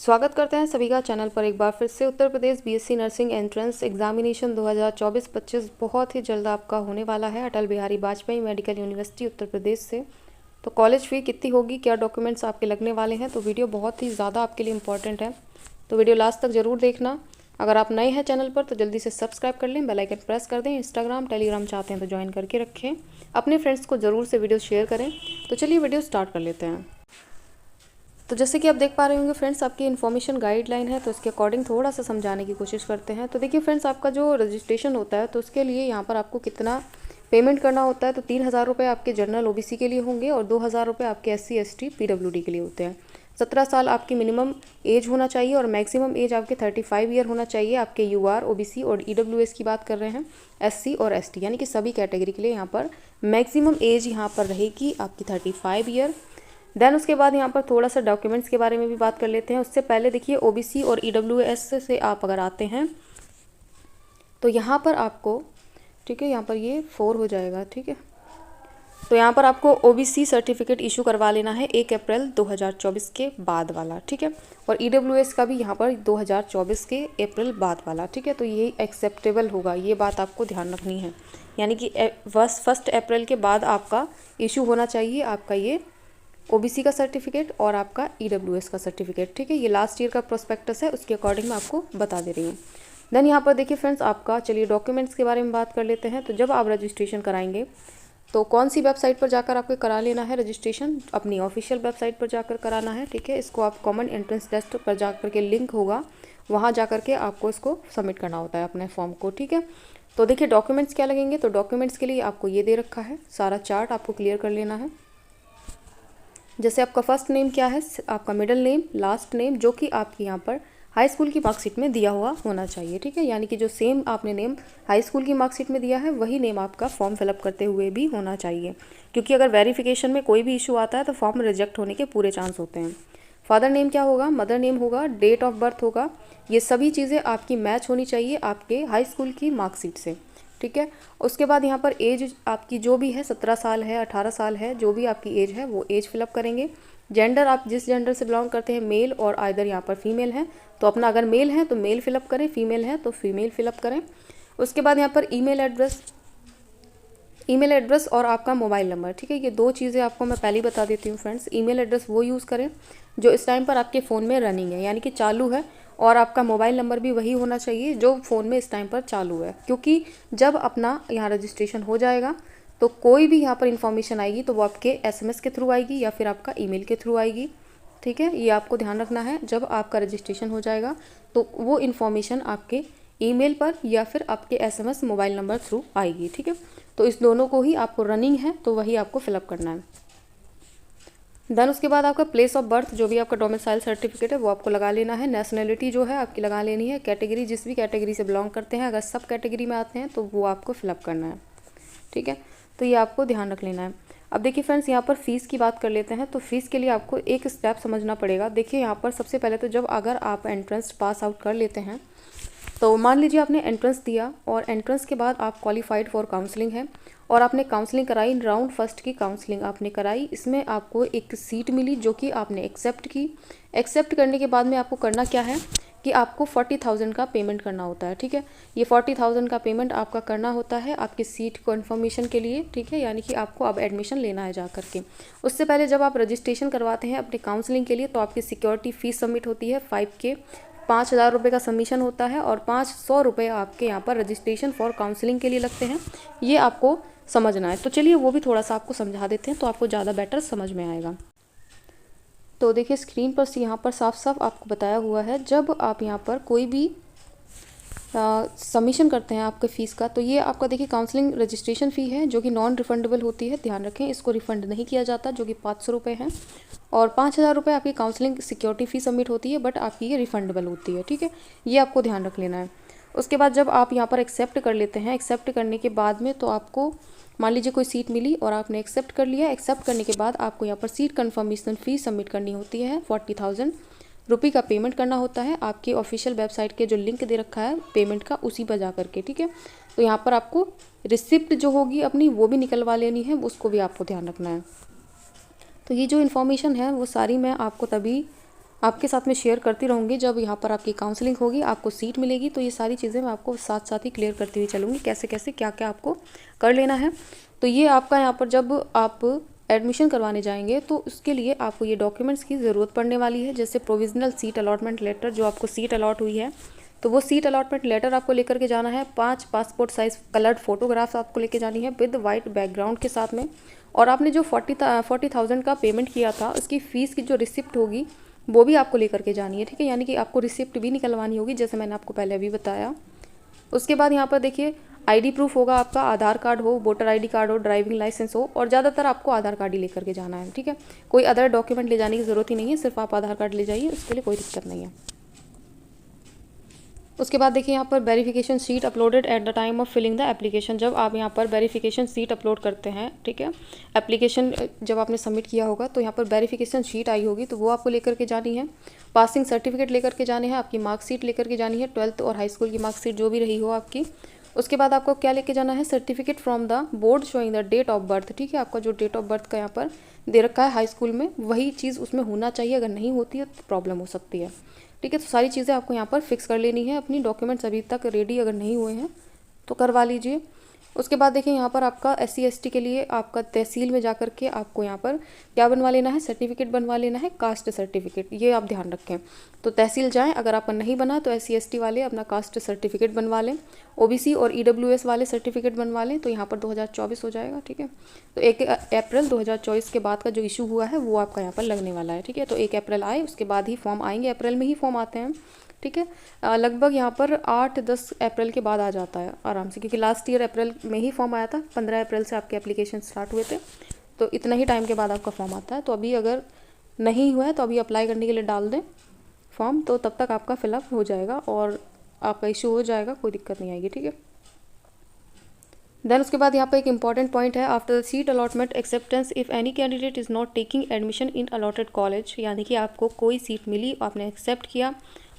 स्वागत करते हैं सभी का चैनल पर एक बार फिर से। Uttar Pradesh BSc nursing entrance examination 2024-25 बहुत ही जल्द आपका होने वाला है अटल बिहारी वाजपेयी मेडिकल यूनिवर्सिटी उत्तर प्रदेश से। तो कॉलेज फ़ी कितनी होगी, क्या डॉक्यूमेंट्स आपके लगने वाले हैं, तो वीडियो बहुत ही ज़्यादा आपके लिए इंपॉर्टेंट है, तो वीडियो लास्ट तक ज़रूर देखना। अगर आप नए हैं चैनल पर तो जल्दी से सब्सक्राइब कर लें, बेल आइकन प्रेस कर दें। इंस्टाग्राम टेलीग्राम चाहते हैं तो ज्वाइन करके रखें, अपने फ्रेंड्स को ज़रूर से वीडियो शेयर करें। तो चलिए वीडियो स्टार्ट कर लेते हैं। तो जैसे कि आप देख पा रहे होंगे फ्रेंड्स, आपकी इन्फॉर्मेशन गाइडलाइन है, तो इसके अकॉर्डिंग थोड़ा सा समझाने की कोशिश करते हैं। तो देखिए फ्रेंड्स, आपका जो रजिस्ट्रेशन होता है तो उसके लिए यहाँ पर आपको कितना पेमेंट करना होता है। तो 3,000 रुपये आपके जनरल ओबीसी के लिए होंगे और 2,000 रुपये आपके SC ST PWD के लिए होते हैं। 17 साल आपकी मिनिमम एज होना चाहिए और मैक्सिमम एज आपके 35 ईयर होना चाहिए। आपके UR OBC और EWS की बात कर रहे हैं, SC और ST यानी कि सभी कैटेगरी के लिए यहाँ पर मैक्सिमम एज यहाँ पर रहेगी आपकी 35 ईयर। देन उसके बाद यहाँ पर थोड़ा सा डॉक्यूमेंट्स के बारे में भी बात कर लेते हैं। उससे पहले देखिए OBC और EWS से आप अगर आते हैं तो यहाँ पर आपको, ठीक है, यहाँ पर ये 4 हो जाएगा, ठीक है। तो यहाँ पर आपको OBC सर्टिफिकेट इशू करवा लेना है 1 अप्रैल 2024 के बाद वाला, ठीक है। और EWS का भी यहाँ पर 2024 के अप्रैल बाद वाला, ठीक है। तो ये एक्सेप्टेबल होगा, ये बात आपको ध्यान रखनी है। यानी कि 1 अप्रैल के बाद आपका इशू होना चाहिए आपका ये OBC का सर्टिफिकेट और आपका EWS का सर्टिफिकेट, ठीक है। ये लास्ट ईयर का प्रोस्पेक्टस है, उसके अकॉर्डिंग मैं आपको बता दे रही हूँ। देन यहाँ पर देखिए फ्रेंड्स, आपका चलिए डॉक्यूमेंट्स के बारे में बात कर लेते हैं। तो जब आप रजिस्ट्रेशन कराएंगे तो कौन सी वेबसाइट पर जाकर आपको करा लेना है रजिस्ट्रेशन, अपनी ऑफिशियल वेबसाइट पर जाकर कराना है, ठीक है। इसको आप कॉमन एंट्रेंस टेस्ट पर जाकर के लिंक होगा, वहाँ जाकर के आपको इसको सबमिट करना होता है अपने फॉर्म को, ठीक है। तो देखिए डॉक्यूमेंट्स क्या लगेंगे, तो डॉक्यूमेंट्स के लिए आपको ये दे रखा है, सारा चार्ट आपको क्लियर कर लेना है। जैसे आपका फर्स्ट नेम क्या है, आपका मिडिल नेम, लास्ट नेम, जो कि आपकी यहाँ पर हाई स्कूल की मार्कशीट में दिया हुआ होना चाहिए, ठीक है। यानी कि जो सेम आपने नेम हाई स्कूल की मार्कशीट में दिया है वही नेम आपका फॉर्म फिलअप करते हुए भी होना चाहिए, क्योंकि अगर वेरिफिकेशन में कोई भी इशू आता है तो फॉर्म रिजेक्ट होने के पूरे चांस होते हैं। फादर नेम क्या होगा, मदर नेम होगा, डेट ऑफ बर्थ होगा, ये सभी चीज़ें आपकी मैच होनी चाहिए आपके हाई स्कूल की मार्कशीट से, ठीक है। उसके बाद यहाँ पर एज आपकी जो भी है 17 साल है, 18 साल है, जो भी आपकी एज है वो एज फिलअप करेंगे। जेंडर, आप जिस जेंडर से बिलोंग करते हैं, मेल और आइदर यहाँ पर फीमेल है तो अपना, अगर मेल है तो मेल फिलअप करें, फीमेल है तो फीमेल फिलअप करें। उसके बाद यहाँ पर ईमेल एड्रेस और आपका मोबाइल नंबर, ठीक है। ये दो चीज़ें आपको मैं पहले ही बता देती हूँ फ्रेंड्स। ईमेल एड्रेस वो यूज़ करें जो इस टाइम पर आपके फ़ोन में रनिंग है, यानी कि चालू है, और आपका मोबाइल नंबर भी वही होना चाहिए जो फ़ोन में इस टाइम पर चालू है, क्योंकि जब अपना यहाँ रजिस्ट्रेशन हो जाएगा तो कोई भी यहाँ पर इन्फॉर्मेशन आएगी तो वो आपके SMS के थ्रू आएगी या फिर आपका ईमेल के थ्रू आएगी, ठीक है। ये आपको ध्यान रखना है। जब आपका रजिस्ट्रेशन हो जाएगा तो वो इन्फॉर्मेशन आपके ईमेल पर या फिर आपके SMS मोबाइल नंबर थ्रू आएगी, ठीक है। तो इस दोनों को ही आपको रनिंग है तो वही आपको फिलअप करना है। देन उसके बाद आपका प्लेस ऑफ बर्थ, जो भी आपका डोमिसाइल सर्टिफिकेट है वो आपको लगा लेना है। नेशनलिटी जो है आपकी लगा लेनी है। कैटेगरी, जिस भी कैटेगरी से बिलोंग करते हैं, अगर सब कैटेगरी में आते हैं तो वो आपको फिलअप करना है, ठीक है। तो ये आपको ध्यान रख लेना है। अब देखिए फ्रेंड्स, यहाँ पर फ़ीस की बात कर लेते हैं। तो फ़ीस के लिए आपको एक स्टेप समझना पड़ेगा। देखिए यहाँ पर सबसे पहले तो जब अगर आप एंट्रेंस पास आउट कर लेते हैं, तो मान लीजिए आपने एंट्रेंस दिया और एंट्रेंस के बाद आप क्वालिफाइड फॉर काउंसलिंग है और आपने काउंसलिंग कराई, राउंड फर्स्ट की काउंसलिंग आपने कराई, इसमें आपको एक सीट मिली जो कि आपने एक्सेप्ट की। एक्सेप्ट करने के बाद में आपको करना क्या है कि आपको 40,000 का पेमेंट करना होता है, ठीक है। ये 40,000 का पेमेंट आपका करना होता है आपकी सीट कन्फर्मेशन के लिए, ठीक है। यानी कि आपको अब एडमिशन लेना है जा करके। उससे पहले जब आप रजिस्ट्रेशन करवाते हैं अपने काउंसलिंग के लिए तो आपकी सिक्योरिटी फ़ीस सबमिट होती है 5K, 5,000 रुपये का सबमिशन होता है और 500 रुपये आपके यहाँ पर रजिस्ट्रेशन फॉर काउंसलिंग के लिए लगते हैं। ये आपको समझना है। तो चलिए वो भी थोड़ा सा आपको समझा देते हैं तो आपको ज़्यादा बेटर समझ में आएगा। तो देखिए स्क्रीन पर यहाँ पर साफ साफ आपको बताया हुआ है, जब आप यहाँ पर कोई भी सबमिशन करते हैं आपके फ़ीस का, तो ये आपका देखिए काउंसलिंग रजिस्ट्रेशन फ़ी है जो कि नॉन रिफंडेबल होती है, ध्यान रखें, इसको रिफ़ंड नहीं किया जाता, जो कि 500 रुपये है। और 5,000 रुपये आपकी काउंसलिंग सिक्योरिटी फ़ी सबमिट होती है, बट आपकी ये रिफंडेबल होती है, ठीक है। ये आपको ध्यान रख लेना है। उसके बाद जब आप यहाँ पर एक्सेप्ट कर लेते हैं, एक्सेप्ट करने के बाद में तो आपको मान लीजिए कोई सीट मिली और आपने एक्सेप्ट कर लिया। एक्सेप्ट करने के बाद आपको यहाँ पर सीट कन्फर्मेशन फ़ी सबमिट करनी होती है, 40,000 रुपये का पेमेंट करना होता है आपकी ऑफिशियल वेबसाइट के जो लिंक दे रखा है पेमेंट का, उसी पर जा करके, ठीक है। तो यहाँ पर आपको रिसिप्ट जो होगी अपनी वो भी निकलवा लेनी है, उसको भी आपको ध्यान रखना है। तो ये जो इन्फॉर्मेशन है वो सारी मैं आपको तभी आपके साथ में शेयर करती रहूँगी। जब यहाँ पर आपकी काउंसलिंग होगी, आपको सीट मिलेगी, तो ये सारी चीज़ें मैं आपको साथ साथ ही क्लियर करती हुई चलूँगी, कैसे कैसे क्या क्या आपको कर लेना है। तो ये आपका यहाँ पर जब आप एडमिशन करवाने जाएंगे तो उसके लिए आपको ये डॉक्यूमेंट्स की ज़रूरत पड़ने वाली है, जैसे प्रोविजनल सीट अलॉटमेंट लेटर, जो आपको सीट अलॉट हुई है तो वो सीट अलॉटमेंट लेटर आपको लेकर के जाना है। 5 पासपोर्ट साइज़ कलर्ड फोटोग्राफ्स आपको लेके जानी है विद वाइट बैकग्राउंड के साथ में। और आपने जो 40,000 का पेमेंट किया था, उसकी फ़ीस की जो रिसिप्ट होगी वो भी आपको लेकर के जानी है, ठीक है। यानी कि आपको रिसिप्ट भी निकलवानी होगी, जैसे मैंने आपको पहले अभी बताया। उसके बाद यहाँ पर देखिए आईडी प्रूफ होगा आपका, आधार कार्ड हो, वोटर आईडी कार्ड हो, ड्राइविंग लाइसेंस हो, और ज़्यादातर आपको आधार कार्ड ही लेकर के जाना है, ठीक है। कोई अदर डॉक्यूमेंट ले जाने की ज़रूरत ही नहीं है, सिर्फ आप आधार कार्ड ले जाइए, उसके लिए कोई दिक्कत नहीं है। उसके बाद देखिए यहाँ पर verification sheet uploaded at the time of filling the application. जब आप यहाँ पर वेरिफिकेशन शीट अपलोड करते हैं, ठीक है, एप्लीकेशन जब आपने सबमिट किया होगा तो यहाँ पर वेरिफिकेशन शीट आई होगी, तो वो आपको लेकर के जानी है। पासिंग सर्टिफिकेट लेकर के जाने हैं, आपकी मार्कशीट लेकर के जानी है, 12th और हाई स्कूल की मार्कशीट जो भी रही हो आपकी। उसके बाद आपको क्या लेके जाना है, certificate from the board showing the date of birth, ठीक है। आपका जो डेट ऑफ बर्थ का यहाँ पर दे रखा है हाई स्कूल में, वही चीज़ उसमें होना चाहिए, अगर नहीं होती है तो प्रॉब्लम हो सकती है, ठीक है। तो सारी चीज़ें आपको यहाँ पर फिक्स कर लेनी है। अपनी डॉक्यूमेंट्स अभी तक रेडी अगर नहीं हुए हैं तो करवा लीजिए। उसके बाद देखिए यहाँ पर आपका SC ST के लिए आपका तहसील में जाकर के आपको यहाँ पर क्या बनवा लेना है, सर्टिफिकेट बनवा लेना है, कास्ट सर्टिफिकेट, ये आप ध्यान रखें। तो तहसील जाएं, अगर आपका नहीं बना तो SC ST वाले अपना कास्ट सर्टिफिकेट बनवा लें, OBC और EWS वाले सर्टिफिकेट बनवा लें, तो यहाँ पर 2024 हो जाएगा, ठीक है। तो 1 अप्रैल 2024 के बाद का जो इशू हुआ है वो आपका यहाँ पर लगने वाला है, ठीक है। तो 1 अप्रैल आए, उसके बाद ही फॉर्म आएंगे, अप्रैल में ही फॉर्म आते हैं, ठीक है। लगभग यहाँ पर 8-10 अप्रैल के बाद आ जाता है आराम से, क्योंकि लास्ट ईयर अप्रैल में ही फॉर्म आया था, 15 अप्रैल से आपके एप्लीकेशन स्टार्ट हुए थे, तो इतना ही टाइम के बाद आपका फॉर्म आता है। तो अभी अगर नहीं हुआ है तो अभी अप्लाई करने के लिए डाल दें फॉर्म, तो तब तक आपका फिलअप हो जाएगा और आपका इशू हो जाएगा, कोई दिक्कत नहीं आएगी, ठीक है। देन उसके बाद यहाँ पर एक इंपॉर्टेंट पॉइंट है, after the seat allotment acceptance if any candidate is not taking admission in allotted college, यानी कि आपको कोई सीट मिली, आपने एक्सेप्ट किया,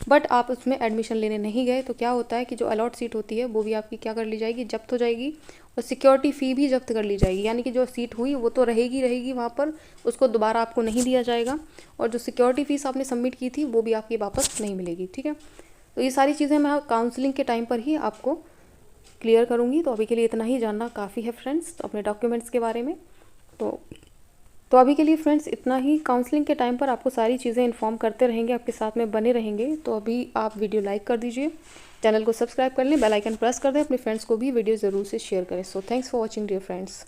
बट आप उसमें एडमिशन लेने नहीं गए, तो क्या होता है कि जो अलॉट सीट होती है वो भी आपकी क्या कर ली जाएगी, जब्त हो जाएगी, और सिक्योरिटी फ़ी भी जब्त कर ली जाएगी। यानी कि जो सीट हुई वो तो रहेगी वहाँ पर, उसको दोबारा आपको नहीं दिया जाएगा, और जो सिक्योरिटी फ़ीस आपने सबमिट की थी वो भी आपकी वापस नहीं मिलेगी, ठीक है। तो ये सारी चीज़ें मैं काउंसलिंग के टाइम पर ही आपको क्लियर करूँगी। तो अभी के लिए इतना ही जानना काफ़ी है फ्रेंड्स, अपने डॉक्यूमेंट्स के बारे में। तो अभी के लिए फ्रेंड्स इतना ही। काउंसलिंग के टाइम पर आपको सारी चीज़ें इन्फॉर्म करते रहेंगे, आपके साथ में बने रहेंगे। तो अभी आप वीडियो लाइक कर दीजिए, चैनल को सब्सक्राइब कर लें, बेल आइकन प्रेस कर दें, अपने फ्रेंड्स को भी वीडियो ज़रूर से शेयर करें। So thanks for watching dear friends.